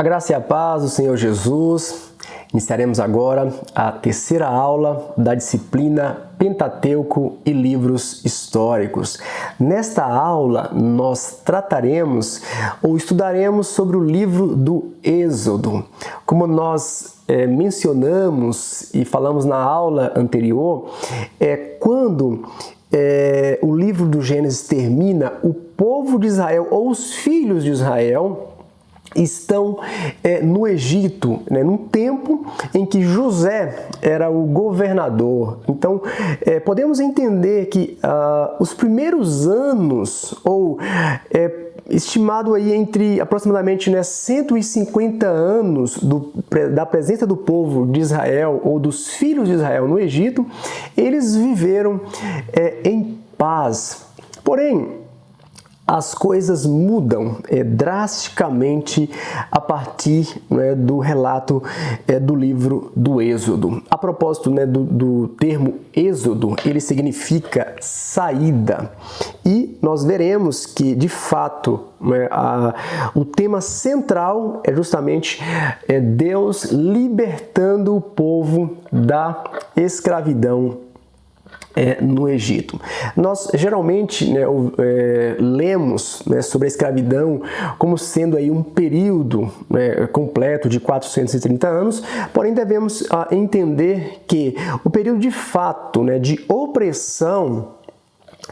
A graça e a paz do Senhor Jesus. Iniciaremos agora a terceira aula da disciplina Pentateuco e Livros Históricos. Nesta aula, nós trataremos ou estudaremos sobre o livro do Êxodo. Como nós mencionamos e falamos na aula anterior, quando o livro do Gênesis termina, o povo de Israel ou os filhos de Israel estão no Egito, num tempo em que José era o governador. Então, podemos entender que os primeiros anos, ou estimado aí entre aproximadamente 150 anos da presença do povo de Israel ou dos filhos de Israel no Egito, eles viveram em paz. Porém, as coisas mudam drasticamente a partir do relato do livro do Êxodo. A propósito do termo Êxodo, ele significa saída. E nós veremos que, de fato, o tema central é justamente Deus libertando o povo da escravidão no Egito. Nós geralmente lemos sobre a escravidão como sendo aí um período completo de 430 anos, porém devemos entender que o período de fato de opressão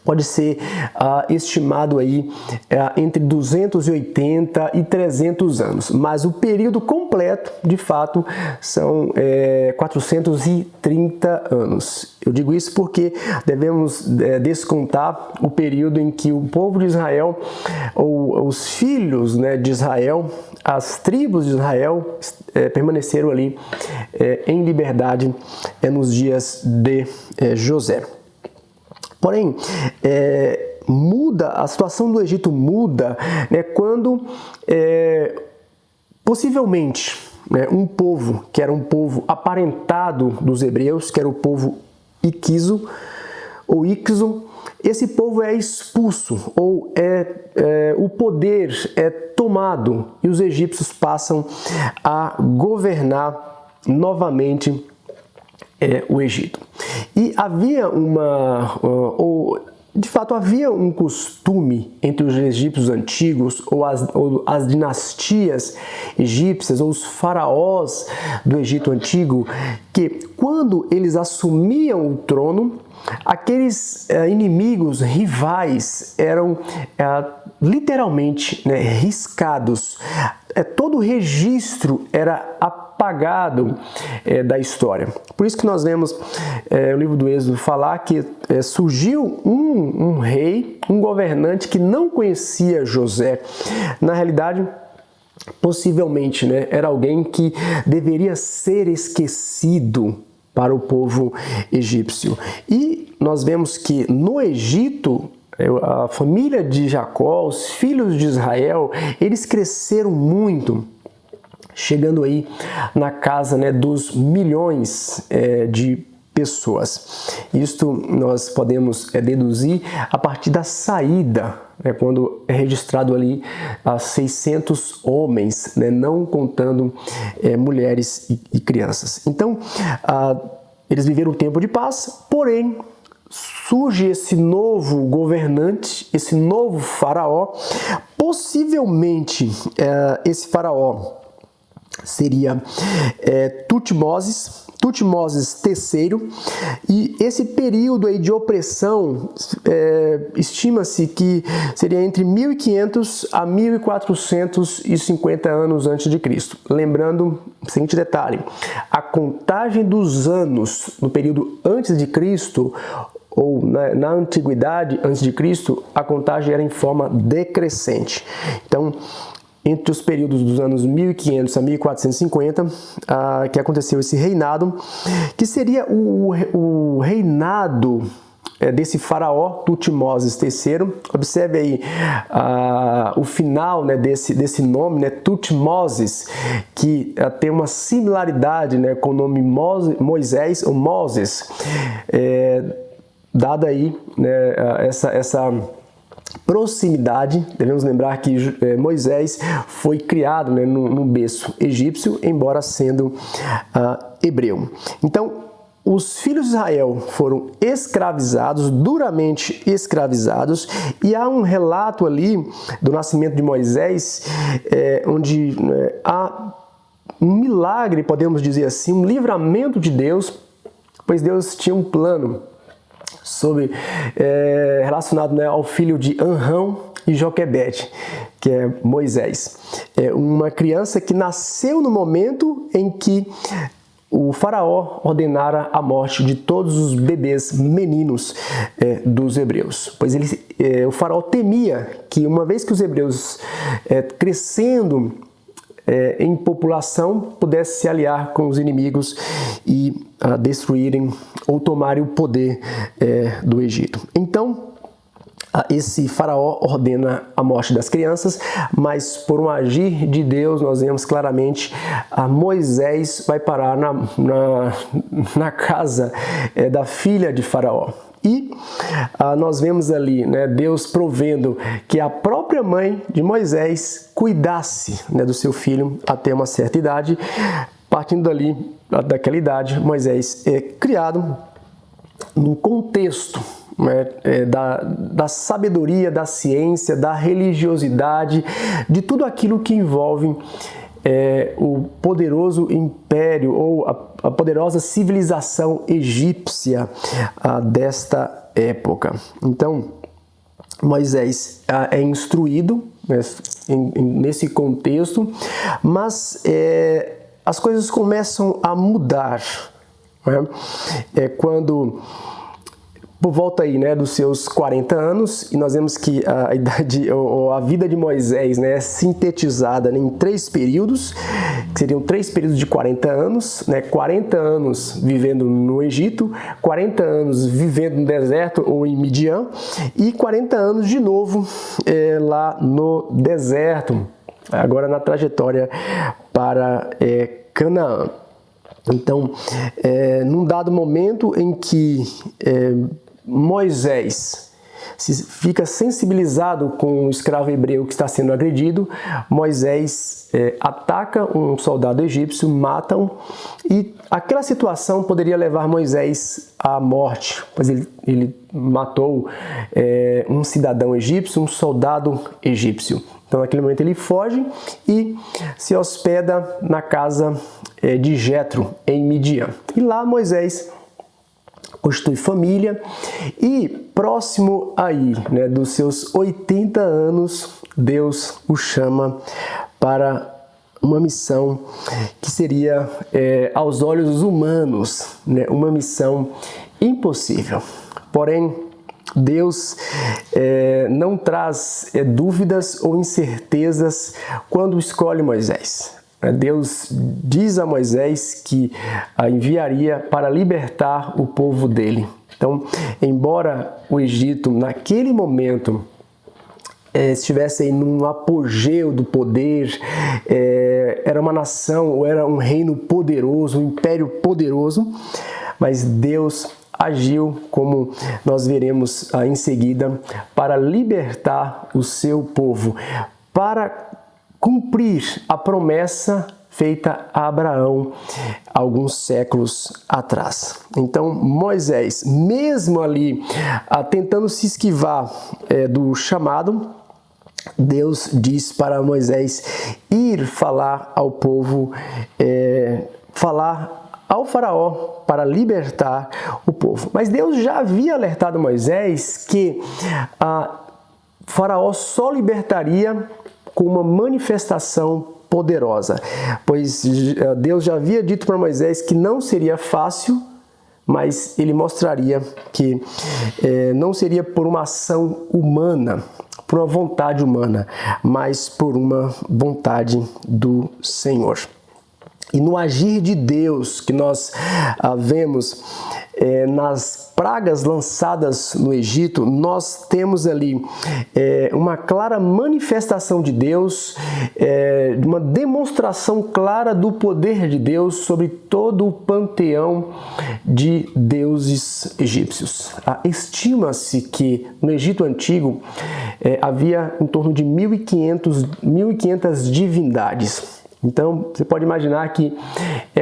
pode ser estimado aí entre 280 e 300 anos, mas o período completo, de fato, são 430 anos. Eu digo isso porque devemos descontar o período em que o povo de Israel, ou os filhos de Israel, as tribos de Israel, permaneceram ali em liberdade nos dias de José. Porém, a situação do Egito muda quando, possivelmente, um povo, que era um povo aparentado dos hebreus, que era o povo Iquiso, ou Ixo, esse povo é expulso, ou o poder é tomado, e os egípcios passam a governar novamente o Egito. E havia de fato havia um costume entre os egípcios antigos, ou as dinastias egípcias, ou os faraós do Egito antigo, que quando eles assumiam o trono, aqueles inimigos rivais eram literalmente riscados. Todo o registro era apagado da história. Por isso que nós vemos o livro do Êxodo falar que surgiu um rei, um governante que não conhecia José. Na realidade, possivelmente era alguém que deveria ser esquecido para o povo egípcio. E nós vemos que no Egito, a família de Jacó, os filhos de Israel, eles cresceram muito, chegando aí na casa dos milhões de pessoas. Isto nós podemos deduzir a partir da saída, quando é registrado ali 600 homens, não contando mulheres e crianças. Então, eles viveram um tempo de paz, porém, surge esse novo governante, esse novo faraó. Possivelmente, esse faraó seria Tutmoses III, e esse período aí de opressão estima-se que seria entre 1500 a 1450 anos antes de Cristo. Lembrando o seguinte detalhe: a contagem dos anos no período antes de Cristo, ou na antiguidade antes de Cristo, a contagem era em forma decrescente. Então, entre os períodos dos anos 1500 a 1450, que aconteceu esse reinado, que seria o reinado desse faraó Tutmoses III. Observe aí o final desse nome, Tutmoses, que tem uma similaridade com o nome Moisés ou Moses, dada aí essa proximidade. Devemos lembrar que Moisés foi criado, né, num berço egípcio, embora sendo hebreu. Então, os filhos de Israel foram escravizados, duramente escravizados, e há um relato ali do nascimento de Moisés, onde há um milagre, podemos dizer assim, um livramento de Deus, pois Deus tinha um plano relacionado, né, ao filho de Anrão e Joquebede, que é Moisés. É uma criança que nasceu no momento em que o faraó ordenara a morte de todos os bebês meninos dos hebreus. Pois o faraó temia que, uma vez que os hebreus crescendo em população, pudesse se aliar com os inimigos e destruírem ou tomarem o poder do Egito. Então, esse faraó ordena a morte das crianças, mas por um agir de Deus, nós vemos claramente Moisés vai parar na casa da filha de faraó. E nós vemos ali, né, Deus provendo que a própria mãe de Moisés cuidasse, né, do seu filho até uma certa idade. Partindo daquela idade, Moisés é criado num contexto, né, da sabedoria, da ciência, da religiosidade, de tudo aquilo que envolve o poderoso império ou a poderosa civilização egípcia desta época. Então, Moisés é instruído, né, nesse contexto, mas as coisas começam a mudar, né? Quando, por volta aí, né, dos seus 40 anos, e nós vemos que a vida de Moisés, né, é sintetizada em 3 períodos, que seriam 3 períodos de 40 anos, né, 40 anos vivendo no Egito, 40 anos vivendo no deserto ou em Midian, e 40 anos de novo lá no deserto, agora na trajetória para Canaã. Então, num dado momento em que Moisés fica sensibilizado com o escravo hebreu que está sendo agredido, Moisés ataca um soldado egípcio, mata-o, e aquela situação poderia levar Moisés à morte, pois ele matou um cidadão egípcio, um soldado egípcio. Então, naquele momento ele foge e se hospeda na casa de Jetro, em Midian. E lá Moisés constitui família e, próximo aí, né, dos seus 80 anos, Deus o chama para uma missão que seria, aos olhos humanos, né, uma missão impossível. Porém, Deus não traz dúvidas ou incertezas quando escolhe Moisés. Deus diz a Moisés que enviaria para libertar o povo dele. Então, embora o Egito, naquele momento, estivesse num apogeu do poder, era uma nação, ou era um reino poderoso, um império poderoso, mas Deus agiu, como nós veremos em seguida, para libertar o seu povo, para cumprir a promessa feita a Abraão alguns séculos atrás. Então, Moisés, mesmo ali tentando se esquivar do chamado, Deus diz para Moisés ir falar ao povo, falar ao faraó para libertar o povo. Mas Deus já havia alertado Moisés que faraó só libertaria com uma manifestação poderosa, pois Deus já havia dito para Moisés que não seria fácil, mas ele mostraria que não seria por uma ação humana, por uma vontade humana, mas por uma vontade do Senhor. e no agir de Deus que nós vemos nas pragas lançadas no Egito, nós temos ali uma clara manifestação de Deus, uma demonstração clara do poder de Deus sobre todo o panteão de deuses egípcios. Estima-se que no Egito Antigo havia em torno de 1.500 divindades. Então, você pode imaginar que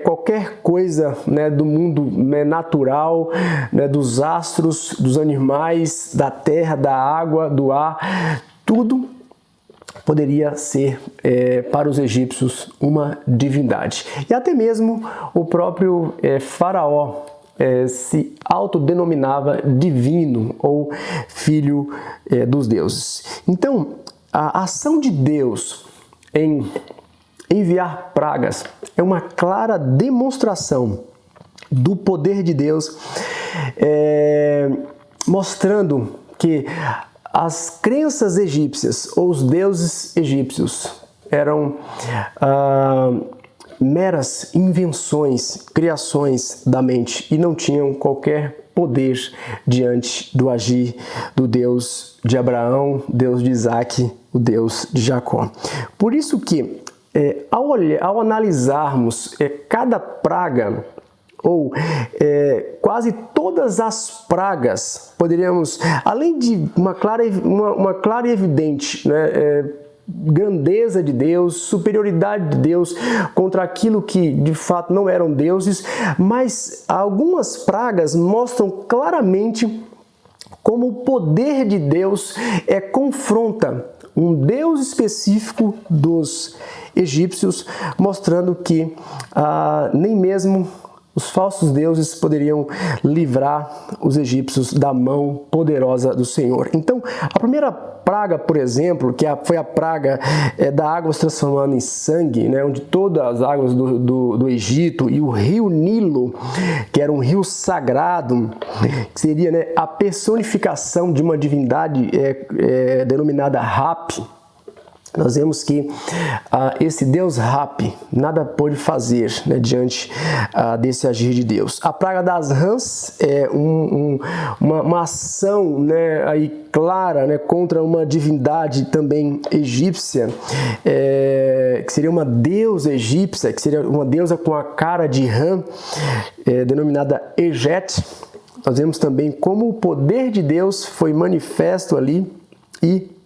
qualquer coisa, né, do mundo, né, natural, né, dos astros, dos animais, da terra, da água, do ar, tudo poderia ser para os egípcios uma divindade. E até mesmo o próprio faraó se autodenominava divino ou filho dos deuses. Então, a ação de Deus em enviar pragas é uma clara demonstração do poder de Deus, mostrando que as crenças egípcias ou os deuses egípcios eram meras invenções, criações da mente e não tinham qualquer poder diante do agir do Deus de Abraão, Deus de Isaac, o Deus de Jacó. Por isso que ao analisarmos cada praga, ou quase todas as pragas, poderíamos, além de uma clara e evidente, né, grandeza de Deus, superioridade de Deus contra aquilo que de fato não eram deuses, mas algumas pragas mostram claramente como o poder de Deus confronta um Deus específico dos egípcios, mostrando que nem mesmo os falsos deuses poderiam livrar os egípcios da mão poderosa do Senhor. Então, a primeira praga, por exemplo, que foi a praga da água se transformando em sangue, né, onde todas as águas do Egito e o rio Nilo, que era um rio sagrado, que seria, né, a personificação de uma divindade denominada Hapi. Nós vemos que esse Deus Hapi nada pôde fazer, né, diante desse agir de Deus. A praga das rãs é uma ação, né, aí clara, né, contra uma divindade também egípcia, que seria uma deusa egípcia, que seria uma deusa com a cara de rã, denominada Ejet. Nós vemos também como o poder de Deus foi manifesto ali e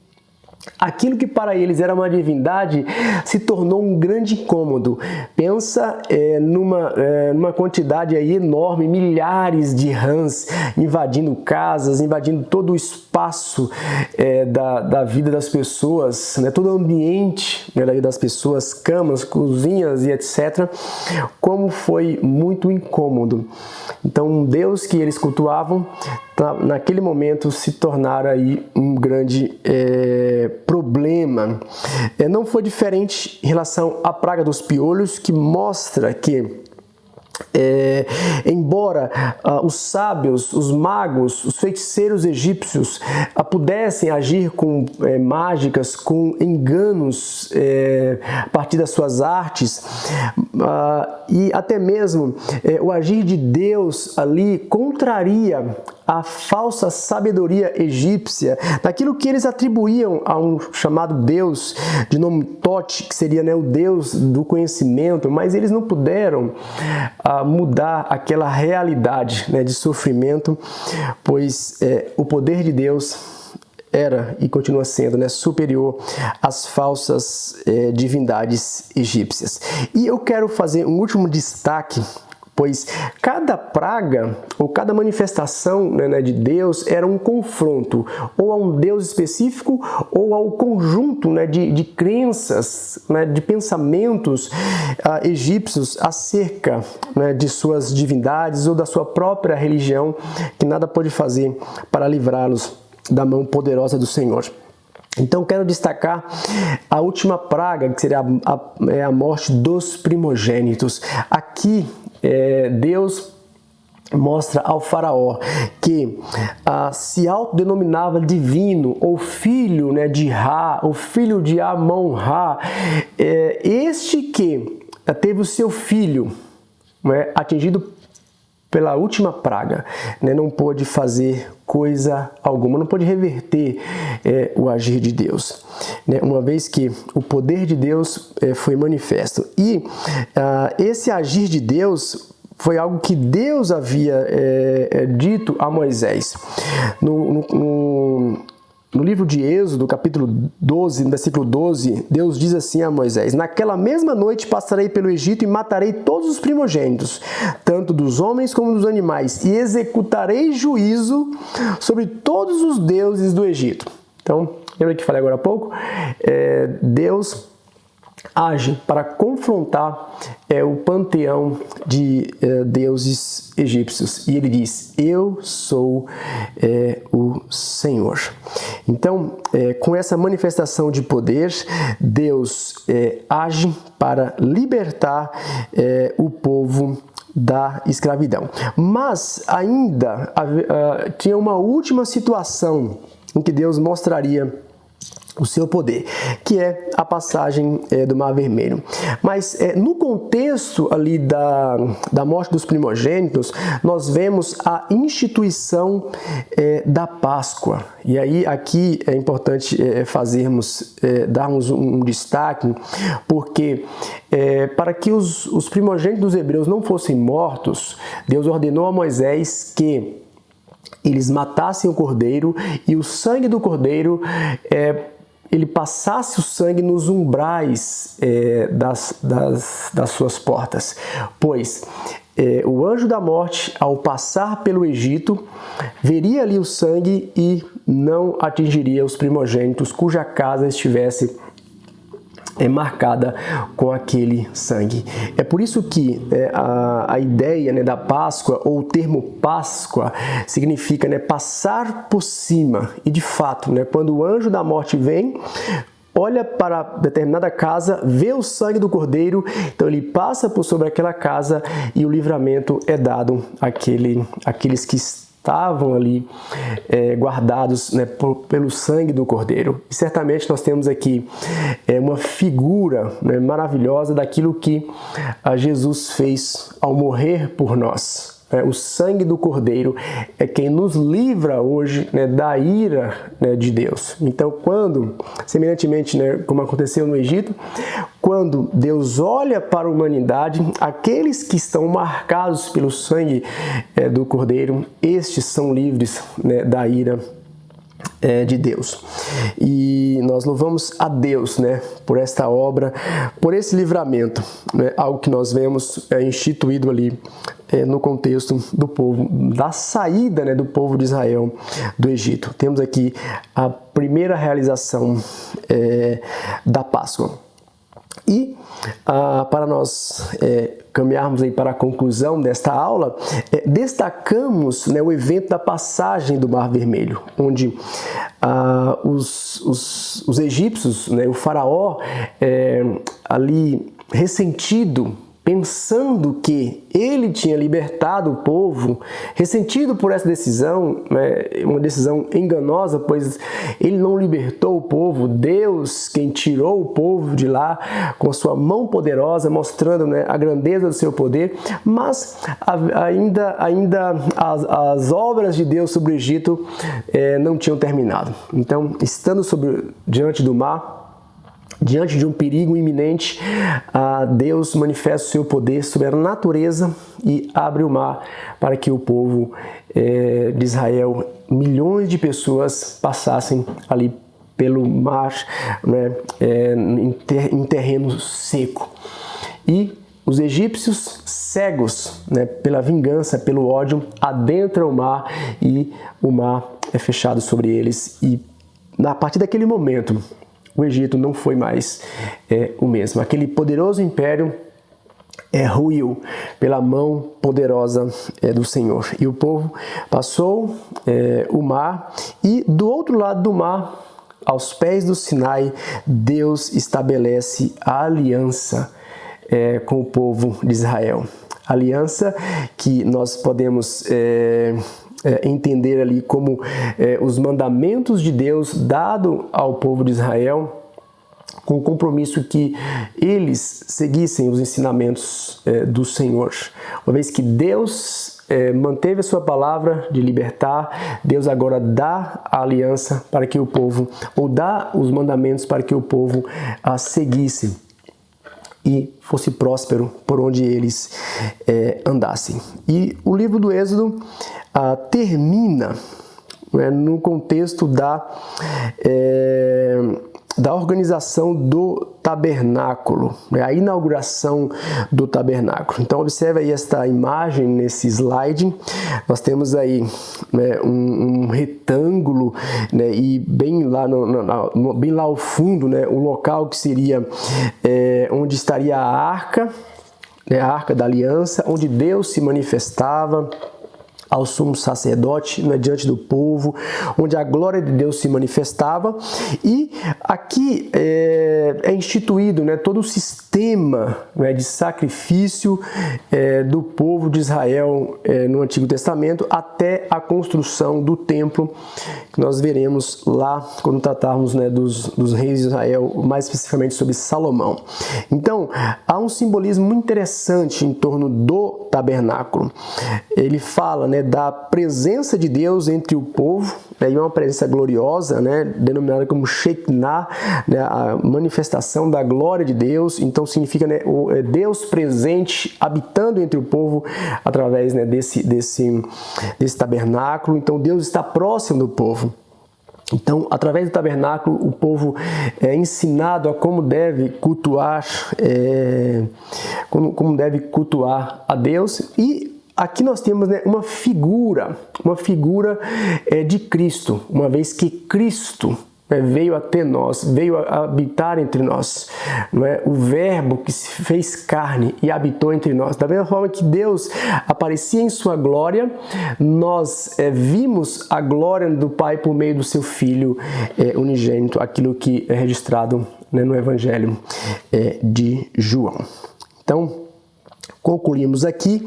aquilo que para eles era uma divindade se tornou um grande incômodo. Pensa numa quantidade aí enorme, milhares de rãs invadindo casas, invadindo todo o espaço da vida das pessoas, né, todo o ambiente, né, da vida das pessoas, camas, cozinhas e etc. Como foi muito incômodo. Então, um Deus que eles cultuavam, naquele momento se tornara aí um grande problema. Não foi diferente em relação à praga dos piolhos, que mostra que embora os sábios, os magos, os feiticeiros egípcios pudessem agir com mágicas, com enganos a partir das suas artes, e até mesmo o agir de Deus ali contraria a falsa sabedoria egípcia, daquilo que eles atribuíam a um chamado Deus de nome Tote, que seria, né, o Deus do conhecimento, mas eles não puderam mudar aquela realidade, né, de sofrimento, pois o poder de Deus era e continua sendo, né, superior às falsas divindades egípcias. E eu quero fazer um último destaque, pois cada praga ou cada manifestação, né, de Deus era um confronto ou a um Deus específico ou ao conjunto, né, de crenças, né, de pensamentos egípcios acerca, né, de suas divindades ou da sua própria religião, que nada pôde fazer para livrá-los da mão poderosa do Senhor. Então, quero destacar a última praga, que seria a morte dos primogênitos. Aqui, Deus mostra ao faraó que se autodenominava divino, ou filho, né, de Ra, ou filho de Amon-Ra, este que teve o seu filho, né, atingido pela última praga, né, não pôde fazer coisa alguma, não pôde reverter o agir de Deus, né, uma vez que o poder de Deus foi manifesto. E esse agir de Deus foi algo que Deus havia dito a Moisés. No livro de Êxodo, capítulo 12, no versículo 12, Deus diz assim a Moisés: naquela mesma noite passarei pelo Egito e matarei todos os primogênitos, tanto dos homens como dos animais, e executarei juízo sobre todos os deuses do Egito. Então, lembra que falei agora há pouco? Deus age para confrontar o panteão de deuses egípcios. E ele diz: eu sou o Senhor. Então, com essa manifestação de poder, Deus age para libertar o povo da escravidão. Mas ainda tinha uma última situação em que Deus mostraria o seu poder, que é a passagem do Mar Vermelho. Mas no contexto ali da morte dos primogênitos, nós vemos a instituição da Páscoa. E aí aqui é importante darmos um destaque, porque para que os primogênitos dos hebreus não fossem mortos, Deus ordenou a Moisés que eles matassem o cordeiro, e o sangue do cordeiro ele passasse o sangue nos umbrais das suas portas, pois o anjo da morte, ao passar pelo Egito, veria ali o sangue e não atingiria os primogênitos cuja casa estivesse marcada com aquele sangue. É por isso que a ideia, né, da Páscoa, ou o termo Páscoa, significa, né, passar por cima. E de fato, né, quando o anjo da morte vem, olha para determinada casa, vê o sangue do cordeiro, então ele passa por sobre aquela casa e o livramento é dado àqueles que estavam ali guardados, né, pelo sangue do cordeiro. E certamente nós temos aqui uma figura, né, maravilhosa daquilo que Jesus fez ao morrer por nós. O sangue do cordeiro é quem nos livra hoje, né, da ira, né, de Deus. Então, semelhantemente, né, como aconteceu no Egito, quando Deus olha para a humanidade, aqueles que estão marcados pelo sangue do cordeiro, estes são livres, né, da ira de Deus. E nós louvamos a Deus, né, por esta obra, por esse livramento, né, algo que nós vemos instituído ali no contexto do povo, da saída, né, do povo de Israel do Egito. Temos aqui a primeira realização da Páscoa. E para nós caminharmos aí para a conclusão desta aula, destacamos, né, o evento da passagem do Mar Vermelho, onde os egípcios, né, o faraó, ali ressentido, pensando que ele tinha libertado o povo, ressentido por essa decisão, né, uma decisão enganosa, pois ele não libertou o povo, Deus quem tirou o povo de lá com sua mão poderosa, mostrando, né, a grandeza do seu poder, mas ainda as obras de Deus sobre o Egito não tinham terminado. Então, estando diante do mar, diante de um perigo iminente, Deus manifesta o seu poder sobre a natureza e abre o mar para que o povo de Israel, milhões de pessoas, passassem ali pelo mar, né, em terreno seco. E os egípcios, cegos, né, pela vingança, pelo ódio, adentram o mar e o mar é fechado sobre eles. E a partir daquele momento, o Egito não foi mais o mesmo. Aquele poderoso império ruiu pela mão poderosa do Senhor. E o povo passou o mar, e do outro lado do mar, aos pés do Sinai, Deus estabelece a aliança com o povo de Israel. Aliança que nós podemos entender ali como os mandamentos de Deus dado ao povo de Israel com o compromisso que eles seguissem os ensinamentos do Senhor. Uma vez que Deus manteve a sua palavra de libertar, Deus agora dá a aliança para que o povo, ou dá os mandamentos para que o povo a seguisse e fosse próspero por onde eles andassem. E o livro do Êxodo termina no contexto da organização do tabernáculo, a inauguração do tabernáculo. Então observe aí esta imagem nesse slide. Nós temos aí um retângulo, e bem lá bem lá ao fundo, o local que seria onde estaria a arca da aliança, onde Deus se manifestava ao sumo sacerdote, diante do povo, onde a glória de Deus se manifestava. E aqui é instituído todo o sistema de sacrifício do povo de Israel no Antigo Testamento, até a construção do templo, que nós veremos lá quando tratarmos dos reis de Israel, mais especificamente sobre Salomão. Então, há um simbolismo muito interessante em torno do tabernáculo. Ele fala da presença de Deus entre o povo, e uma presença gloriosa, denominada como Shekinah, a manifestação da glória de Deus. Então significa Deus presente, habitando entre o povo através desse tabernáculo. Então Deus está próximo do povo. Então, através do tabernáculo, o povo é ensinado a como deve cultuar, como deve cultuar a Deus. E aqui nós temos uma figura de Cristo, uma vez que Cristo veio até nós, veio habitar entre nós, o Verbo que se fez carne e habitou entre nós. Da mesma forma que Deus aparecia em sua glória, nós vimos a glória do Pai por meio do seu Filho unigênito, aquilo que é registrado no Evangelho de João. Então, concluímos aqui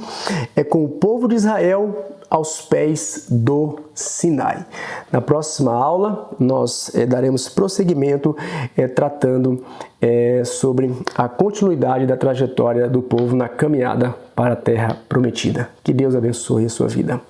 com o povo de Israel aos pés do Sinai. Na próxima aula, nós daremos prosseguimento tratando sobre a continuidade da trajetória do povo na caminhada para a Terra Prometida. Que Deus abençoe a sua vida.